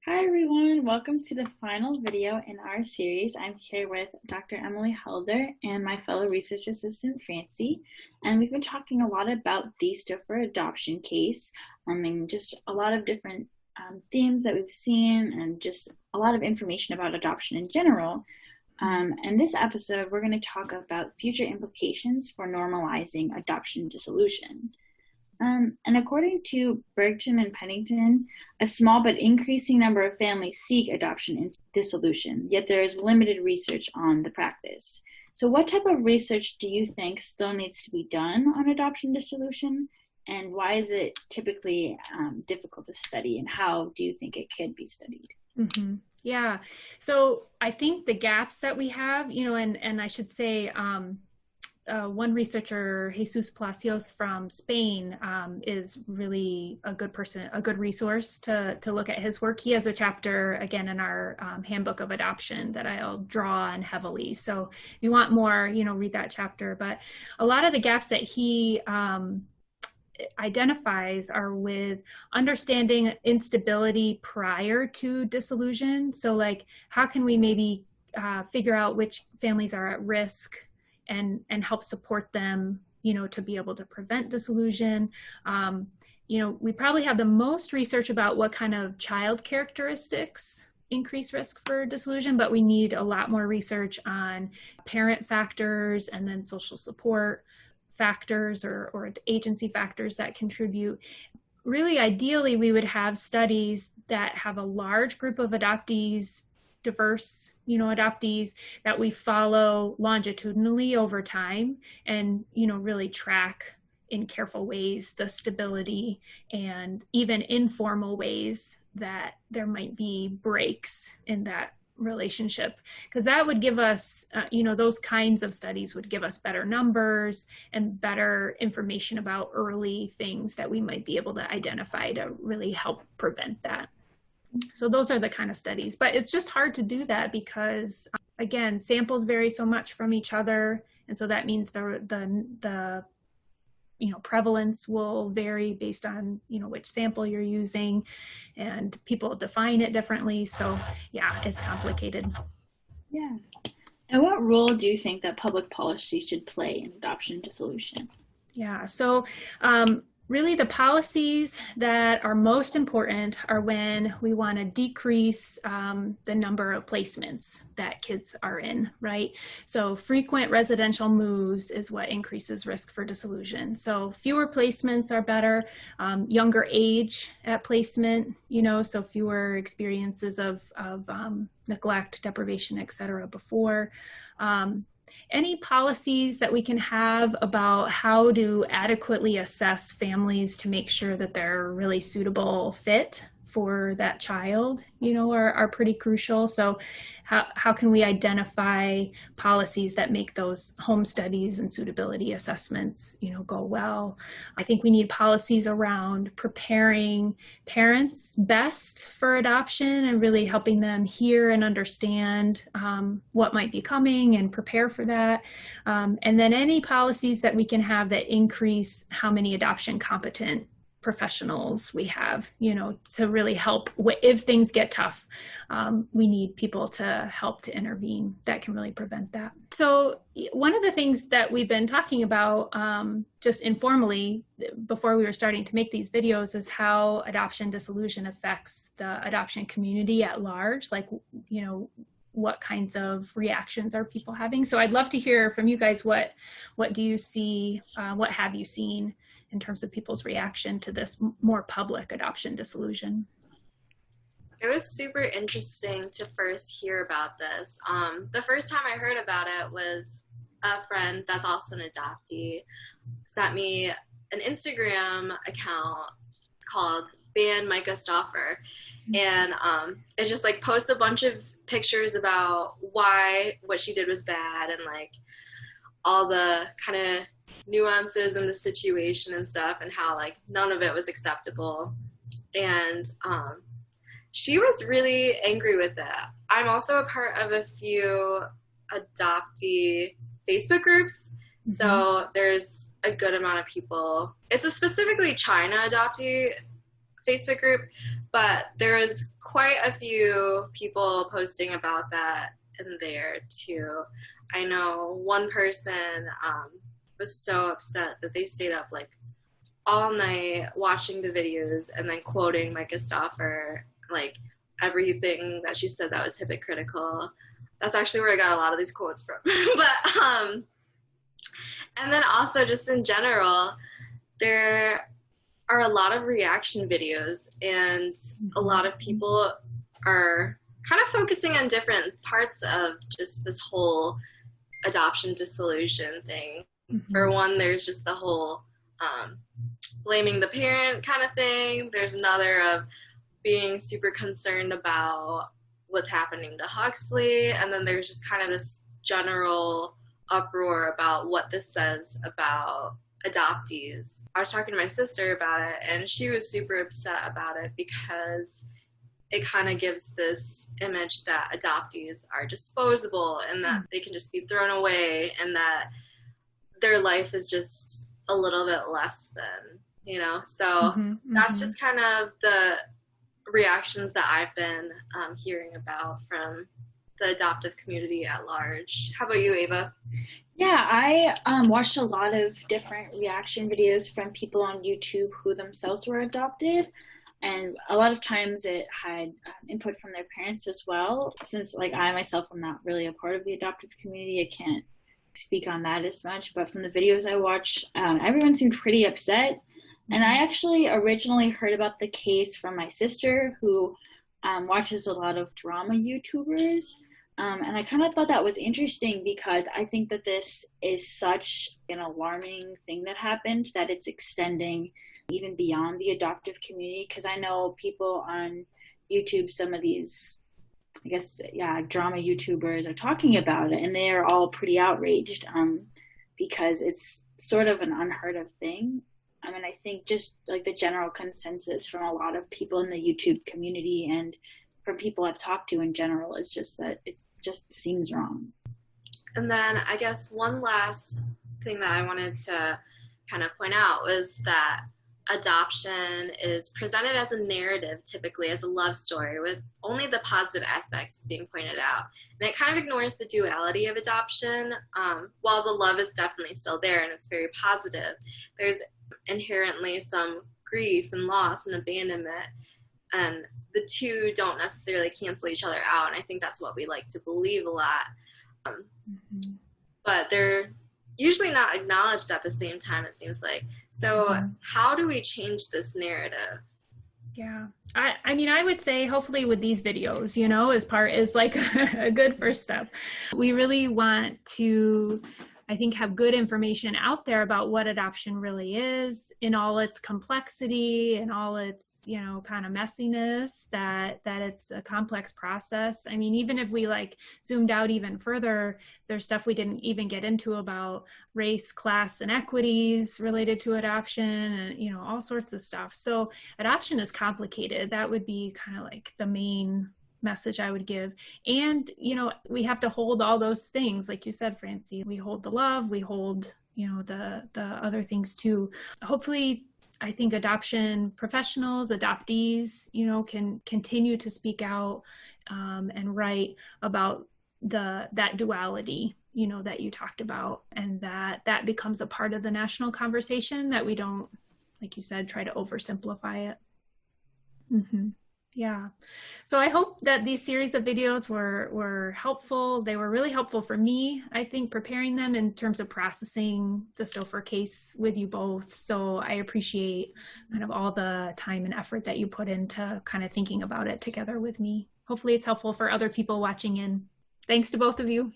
Hi everyone, welcome to the final video in our series. I'm here with Dr. Emily Helder and my fellow research assistant Francie, and we've been talking a lot about the Stauffer adoption case, and just a lot of different themes that we've seen and just a lot of information about adoption in general. In this episode, we're going to talk about future implications for normalizing adoption dissolution. And according to Bergton and Pennington, a small but increasing number of families seek adoption and dissolution, yet there is limited research on the practice. So what type of research do you think still needs to be done on adoption dissolution? And why is it typically difficult to study? And how do you think it could be studied? Mm-hmm. Yeah. So I think the gaps that we have, and I should say, one researcher, Jesus Palacios from Spain, is really a good resource to look at his work. He has a chapter, again, in our handbook of adoption that I'll draw on heavily. So if you want more, read that chapter. But a lot of the gaps that he identifies are with understanding instability prior to dissolution. So like, how can we maybe figure out which families are at risk and help support them, to be able to prevent dissolution. We probably have the most research about what kind of child characteristics increase risk for dissolution, but we need a lot more research on parent factors and then social support factors or agency factors that contribute. Really, ideally, we would have studies that have a large group of adoptees, diverse, adoptees that we follow longitudinally over time and, really track in careful ways the stability and even informal ways that there might be breaks in that relationship, because that would give us, those kinds of studies would give us better numbers and better information about early things that we might be able to identify to really help prevent that. So those are the kind of studies, but it's just hard to do that because, again, samples vary so much from each other. And so that means the prevalence will vary based on, which sample you're using, and people define it differently. So yeah, it's complicated. Yeah. And what role do you think that public policy should play in adoption dissolution? Yeah. So, really, the policies that are most important are when we want to decrease the number of placements that kids are in, right? So frequent residential moves is what increases risk for dissolution. So fewer placements are better, younger age at placement, so fewer experiences of neglect, deprivation, et cetera, before. Any policies that we can have about how to adequately assess families to make sure that they're really suitable fit for that child, are pretty crucial. So how can we identify policies that make those home studies and suitability assessments, go well? I think we need policies around preparing parents best for adoption and really helping them hear and understand what might be coming and prepare for that. And then any policies that we can have that increase how many adoption competent professionals we have, to really help if things get tough. We need people to help to intervene that can really prevent that. So one of the things that we've been talking about just informally before we were starting to make these videos is how adoption dissolution affects the adoption community at large, like, what kinds of reactions are people having? So I'd love to hear from you guys, what do you see, what have you seen in terms of people's reaction to this more public adoption dissolution? It was super interesting to first hear about this. The first time I heard about it was a friend that's also an adoptee sent me an Instagram account called Ban Micah Stauffer. And it just like posts a bunch of pictures about why what she did was bad and like all the kind of nuances in the situation and stuff, and how like none of it was acceptable. And she was really angry with that. I'm also a part of a few adoptee Facebook groups. Mm-hmm. So there's a good amount of people. It's a specifically China adoptee Facebook group, but there was quite a few people posting about that in there too. I know one person was so upset that they stayed up like all night watching the videos and then quoting Micah Stauffer, like everything that she said that was hypocritical. That's actually where I got a lot of these quotes from. But and then also just in general, there are a lot of reaction videos, and a lot of people are kind of focusing on different parts of just this whole adoption dissolution thing. Mm-hmm. For one, there's just the whole blaming the parent kind of thing. There's another of being super concerned about what's happening to Huxley, and then there's just kind of this general uproar about what this says about adoptees. I was talking to my sister about it, and she was super upset about it because it kind of gives this image that adoptees are disposable and that they can just be thrown away and that their life is just a little bit less than, you know. So that's just kind of the reactions that I've been hearing about from the adoptive community at large. How about you, Ava? Yeah, I watched a lot of different reaction videos from people on YouTube who themselves were adopted, and a lot of times it had input from their parents as well. Since like I myself am not really a part of the adoptive community, I can't speak on that as much, but from the videos I watched, everyone seemed pretty upset. And I actually originally heard about the case from my sister, who watches a lot of drama YouTubers. And I kind of thought that was interesting because I think that this is such an alarming thing that happened that it's extending even beyond the adoptive community. Because I know people on YouTube, some of these, I guess, drama YouTubers are talking about it, and they are all pretty outraged because it's sort of an unheard of thing. I mean, I think just like the general consensus from a lot of people in the YouTube community and from people I've talked to in general is just that it just seems wrong. And then I guess one last thing that I wanted to kind of point out was that adoption is presented as a narrative, typically as a love story, with only the positive aspects being pointed out. And it kind of ignores the duality of adoption. While the love is definitely still there and it's very positive, there's inherently some grief and loss and abandonment, and the two don't necessarily cancel each other out, and I think that's what we like to believe a lot. But they're usually not acknowledged at the same time, it seems like. So how do we change this narrative? Yeah, I mean, I would say hopefully with these videos, you know, is like a good first step. We really want to, I think, have good information out there about what adoption really is in all its complexity and all its, you know, kind of messiness, that it's a complex process. I mean, even if we like zoomed out even further, there's stuff we didn't even get into about race, class, and equities related to adoption and, you know, all sorts of stuff. So adoption is complicated. That would be kind of like the main message I would give. And, you know, we have to hold all those things. Like you said, Francie, we hold the love, we hold, you know, the other things too. Hopefully, I think adoption professionals, adoptees, you know, can continue to speak out and write about that duality, you know, that you talked about, and that becomes a part of the national conversation, that we don't, like you said, try to oversimplify it. Yeah. So I hope that these series of videos were helpful. They were really helpful for me, I think, preparing them in terms of processing the Stauffer case with you both. So I appreciate kind of all the time and effort that you put into kind of thinking about it together with me. Hopefully it's helpful for other people watching in. Thanks to both of you.